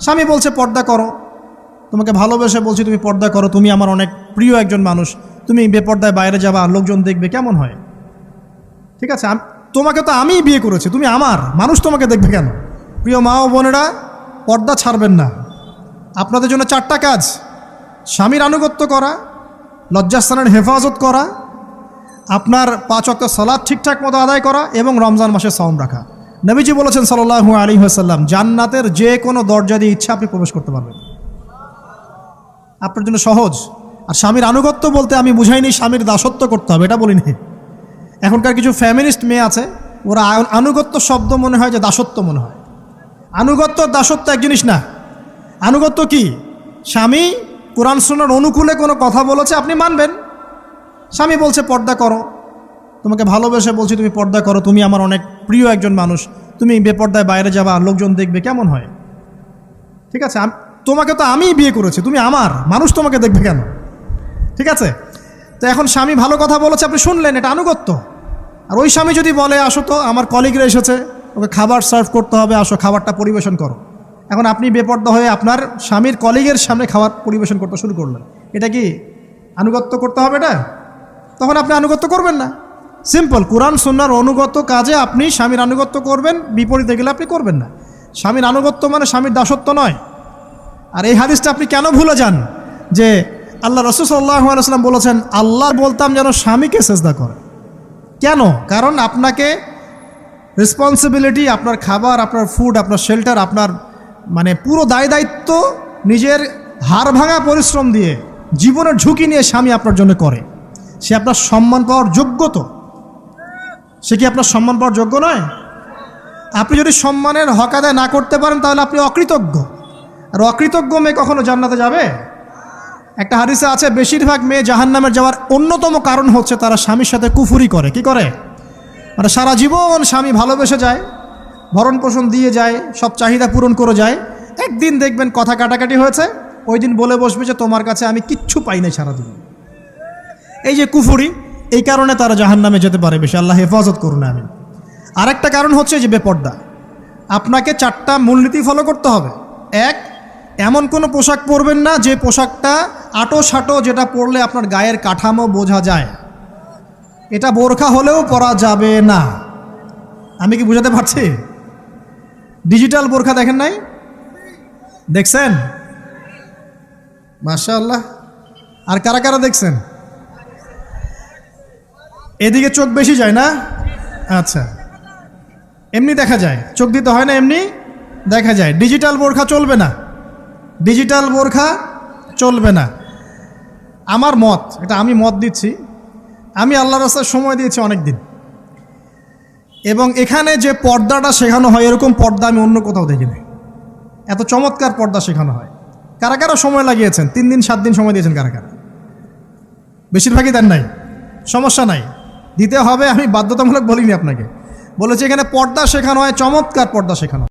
স্বামী বলছে পর্দা করো, তোমাকে ভালোবেসে বলছি তুমি পর্দা করো, তুমি আমার অনেক প্রিয় একজন মানুষ, তুমি বেপর্দায় বাইরে যাবা, লোকজন দেখবে, কেমন হয়? ঠিক আছে, তোমাকে তো আমিই বিয়ে করেছি, তুমি আমার মানুষ, তোমাকে দেখবে কেন? প্রিয় মা ও বোনেরা, পর্দা ছাড়বেন না। আপনাদের জন্য 4টা কাজ: স্বামীর আনুগত্য করা, লজ্জাস্থানের হেফাজত করা, আপনার 5 ওয়াক্ত সালাত ঠিকঠাক মতো আদায় করা এবং রমজান মাসে সাওম রাখা। নবীজি বলেছেন সাল্লাল্লাহু আলাইহি ওয়াসাল্লাম, জান্নাতের যে কোনো দরজা দিয়ে ইচ্ছা আপনি প্রবেশ করতে পারবেন। আপনার জন্য সহজ। আর স্বামীর আনুগত্য বলতে আমি বুঝাইনি স্বামীর দাসত্ব করতে হবে, এটা বলিনি। এখনকার কিছু ফ্যামিলিস্ট মেয়ে আছে, ওরা আনুগত্য শব্দ মনে হয় যে দাসত্ব মনে হয়। আনুগত্য দাসত্ব এক জিনিস না। আনুগত্য কি? স্বামী কোরআন সুন্নাহর অনুকূলে কোনো কথা বলেছে, আপনি মানবেন। স্বামী বলছে পর্দা করো, তোমাকে ভালোবেসে বলছি তুমি পর্দা করো, তুমি আমার অনেক প্রিয় একজন মানুষ, তুমি বেপর্দায় বাইরে যাবা, লোকজন দেখবে, কেমন হয়? ঠিক আছে, তোমাকে তো আমিই বিয়ে করেছি, তুমি আমার মানুষ, তোমাকে দেখবে কেন? ঠিক আছে, তো এখন স্বামী ভালো কথা বলেছে, আপনি শুনলেন, এটা আনুগত্য। আর ওই স্বামী যদি বলে আসো তো আমার কলিগরা এসেছে, ওকে খাবার সার্ভ করতে হবে, আসো খাবারটা পরিবেশন করো, এখন আপনি বেপর্দা হয়ে আপনার স্বামীর কলিগের সামনে খাবার পরিবেশন করতে শুরু করলেন, এটা কি আনুগত্য করতে হবে? এটা তখন আপনি আনুগত্য করবেন না। সিম্পল, কোরআন সুন্নাহর অনুগত কাজে আপনি স্বামীর আনুগত্য করবেন, বিপরীতে গেলে আপনি করবেন না। স্বামীর আনুগত্য মানে স্বামীর দাসত্ব নয়। আর এই হাদিসটা আপনি কেন ভুলে যান যে আল্লাহ রাসূল সাল্লাল্লাহু আলাইহি ওয়াসাল্লাম বলেছেন আল্লাহ বলতাম যেন স্বামীকে সেজদা করে? কেন? কারণ আপনাকে রেসপন্সিবিলিটি, আপনার খাবার, আপনার ফুড, আপনার শেল্টার, আপনার মানে পুরো দায় দায়িত্ব নিজের হাড় ভাঙা পরিশ্রম দিয়ে, জীবনের ঝুঁকি নিয়ে স্বামী আপনার জন্য করে। সে আপনার সম্মান পাওয়ার যোগ্য তো? সে কি আপনার সম্মান পাওয়ার যোগ্য নয়? আপনি যদি সম্মানের হক আদায় না করতে পারেন তাহলে আপনি অকৃতজ্ঞ। আর অকৃতজ্ঞ মেয়ে কখনো জান্নাতে যাবে? একটা হাদিসে আছে বেশিরভাগ মেয়ে জাহান্নামের যাওয়ার অন্যতম কারণ হচ্ছে তারা স্বামীর সাথে কুফরি করে। কি করে? মানে সারা জীবন স্বামী ভালোবেসে যায়, ভরণ পোষণ দিয়ে যায়, সব চাহিদা পূরণ করে যায়, একদিন দেখবেন কথা কাটাকাটি হয়েছে, ওই দিন বলে বসবে যে তোমার কাছে আমি কিচ্ছু পাই নাই সারাদিন। এই যে কুফরি, এই কারণে তারা জাহান্নামে যেতে পারে বেশি। আল্লাহ হেফাজত করুন। আমি আরেকটা কারণ হচ্ছে যে বেপর্দা। আপনাকে 4টা মূলনীতি ফলো করতে হবে। 1, এমন কোনো পোশাক পরবেন না যে পোশাকটা আটো সাটো, যেটা পরলে আপনার গায়ের কাঠামো বোঝা যায়। এটা বোরখা হলেও পরা যাবে না। আমি কি বুঝাতে পারছি? ডিজিটাল বোরখা দেখেন নাই? দেখছেন? মাশাআল্লাহ। আর কারা কারা দেখছেন? এদিকে চোখ বেশি যায় না? আচ্ছা, এমনি দেখা যায়, চোখ দিতে হয় না, এমনি দেখা যায়। ডিজিটাল বোরখা চলবে না, ডিজিটাল বোরখা চলবে না। আমার মত, এটা আমি মত দিচ্ছি, আমি আল্লাহর রাস্তায় সময় দিয়েছি অনেক দিন, এবং এখানে যে পর্দাটা শেখানো হয় এরকম পর্দা আমি অন্য কোথাও দেখিনি। এত চমৎকার পর্দা শেখানো হয়। কারা কারা সময় লাগিয়েছেন? 3 দিন 7 দিন সময় দিয়েছেন কারা কারা? বেশিরভাগই দেন নাই। সমস্যা নাই, দিতে হবে, আমি বাধ্যতামূলক বলিনি আপনাকে। বলেছি এখানে পর্দা শেখানো হয়, চমৎকার পর্দা শেখানো হয়।